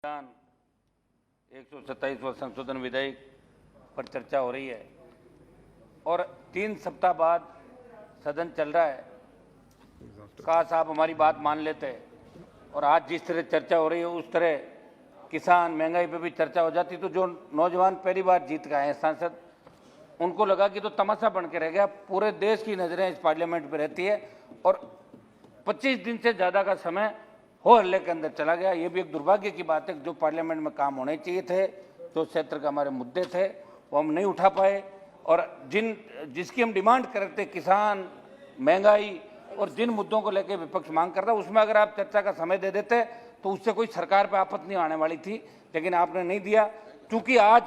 127वां संशोधन विधेयक पर चर्चा हो रही है और 3 सप्ताह बाद सदन चल रहा है। काश आप हमारी बात मान लेते और आज जिस तरह चर्चा हो रही है उस तरह किसान महंगाई पे भी चर्चा हो जाती तो जो नौजवान पहली बार जीत के आए हैं सांसद, उनको लगा कि तो तमाशा बन के रह गया। पूरे देश की नज़रें इस पार्लियामेंट पे रहती है और 25 दिन से ज़्यादा का समय हो हल्ले के अंदर चला गया। ये भी एक दुर्भाग्य की बात है। जो पार्लियामेंट में काम होने चाहिए थे, जो क्षेत्र का हमारे मुद्दे थे, वो हम नहीं उठा पाए और जिसकी हम डिमांड कर रहे थे, किसान, महंगाई और जिन मुद्दों को लेकर विपक्ष मांग कर रहा है, उसमें अगर आप चर्चा का समय दे देते तो उससे कोई सरकार पर आफत नहीं आने वाली थी, लेकिन आपने नहीं दिया। क्योंकि आज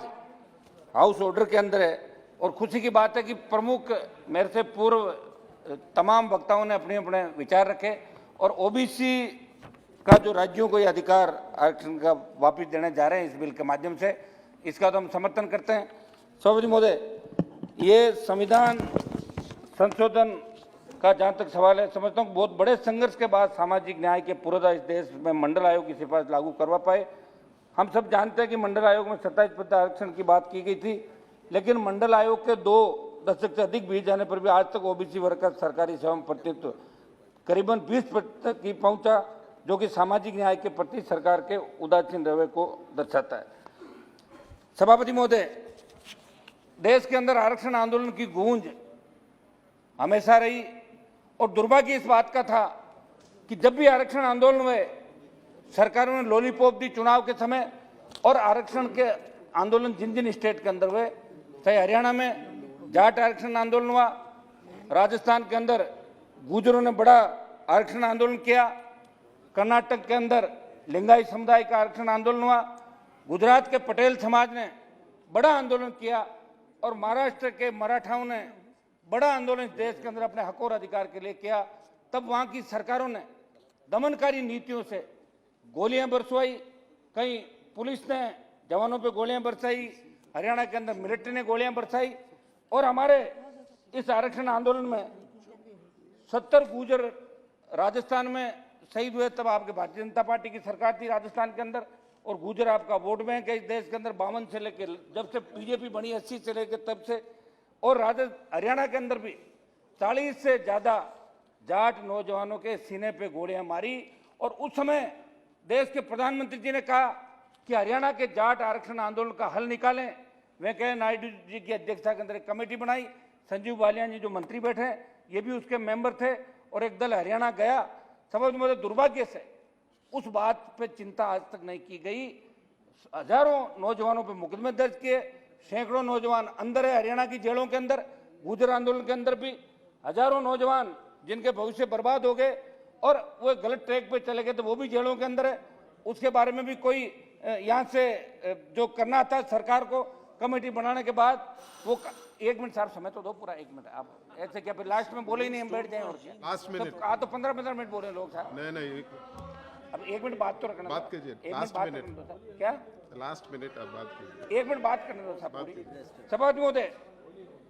हाउस ऑर्डर के अंदर है और खुशी की बात है कि प्रमुख मेरे से पूर्व तमाम वक्ताओं ने अपने अपने विचार रखे और ओबीसी का जो राज्यों को ये अधिकार आरक्षण का वापस देने जा रहे हैं इस बिल के माध्यम से, इसका तो हम समर्थन करते हैं। सभापति महोदय, ये संविधान संशोधन का जहाँ तक सवाल है, समझता हूँ बहुत बड़े संघर्ष के बाद सामाजिक न्याय के पूर्वतः इस देश में मंडल आयोग की सिफारिश लागू करवा पाए। हम सब जानते हैं कि मंडल आयोग में 27% आरक्षण की बात की गई थी, लेकिन मंडल आयोग के 2 दशक से अधिक बीत जाने पर भी आज तक ओबीसी वर्ग का सरकारी सेवा में प्रतिनिधित्व करीबन 20% की पहुंचा, जो कि सामाजिक न्याय के प्रति सरकार के उदासीन रवैये को दर्शाता है। सभापति महोदय, देश के अंदर आरक्षण आंदोलन की गूंज हमेशा रही और दुर्भाग्य इस बात का था कि जब भी आरक्षण आंदोलन में सरकारों ने लॉलीपॉप दी चुनाव के समय और आरक्षण के आंदोलन जिन जिन स्टेट के अंदर हुए, चाहे हरियाणा में जाट आरक्षण आंदोलन हुआ, राजस्थान के अंदर गुर्जरों ने बड़ा आरक्षण आंदोलन किया, कर्नाटक के अंदर लिंगायत समुदाय का आरक्षण आंदोलन हुआ, गुजरात के पटेल समाज ने बड़ा आंदोलन किया और महाराष्ट्र के मराठाओं ने बड़ा आंदोलन इस देश के अंदर अपने हक और अधिकार के लिए किया। तब वहाँ की सरकारों ने दमनकारी नीतियों से गोलियां बरसवाई, कहीं पुलिस ने जवानों पे गोलियां बरसाई, हरियाणा के अंदर मिलिट्री ने गोलियां बरसाई और हमारे इस आरक्षण आंदोलन में 70 गुर्जर राजस्थान में शहीद हुए। तब आपके भारतीय जनता पार्टी की सरकार थी राजस्थान के अंदर और गुर्जर आपका वोट बैंक है इस देश के अंदर 52 से लेकर जब से बीजेपी बनी 80 से लेकर तब से। और हरियाणा के अंदर भी 40 से ज्यादा जाट नौजवानों के सीने पे गोलियां मारी और उस समय देश के प्रधानमंत्री जी ने कहा कि हरियाणा के जाट आरक्षण आंदोलन का हल निकालें। वेंकैया नायडू जी की अध्यक्षता के अंदर एक कमेटी बनाई, संजीव बालियान जी जो मंत्री बैठे ये भी उसके मेंबर थे और एक दल हरियाणा गया। सभापति महोदय, दुर्भाग्य से उस बात पे चिंता आज तक नहीं की गई। हजारों नौजवानों पे मुकदमे दर्ज किए, सैकड़ों नौजवान अंदर है हरियाणा की जेलों के अंदर। गुर्जर आंदोलन के अंदर भी हजारों नौजवान जिनके भविष्य बर्बाद हो गए और वो गलत ट्रैक पे चले गए तो वो भी जेलों के अंदर है। उसके बारे में भी कोई यहाँ से जो करना था सरकार को कमेटी बनाने के बाद वो 1 मिनट साहब समय तो दो पूरा 1 मिनट। आप ऐसे क्या फिर लास्ट में बोले ही नहीं, हम बैठ जाए और क्या लास्ट मिनट तो 15-15 मिनट बोले लोग साहब। नहीं अब 1 मिनट बात तो रखना, बात कीजिए। लास्ट मिनट क्या लास्ट मिनट अब बात कीजिए। 1 मिनट बात करने दो साहब पूरी। सभापति महोदय,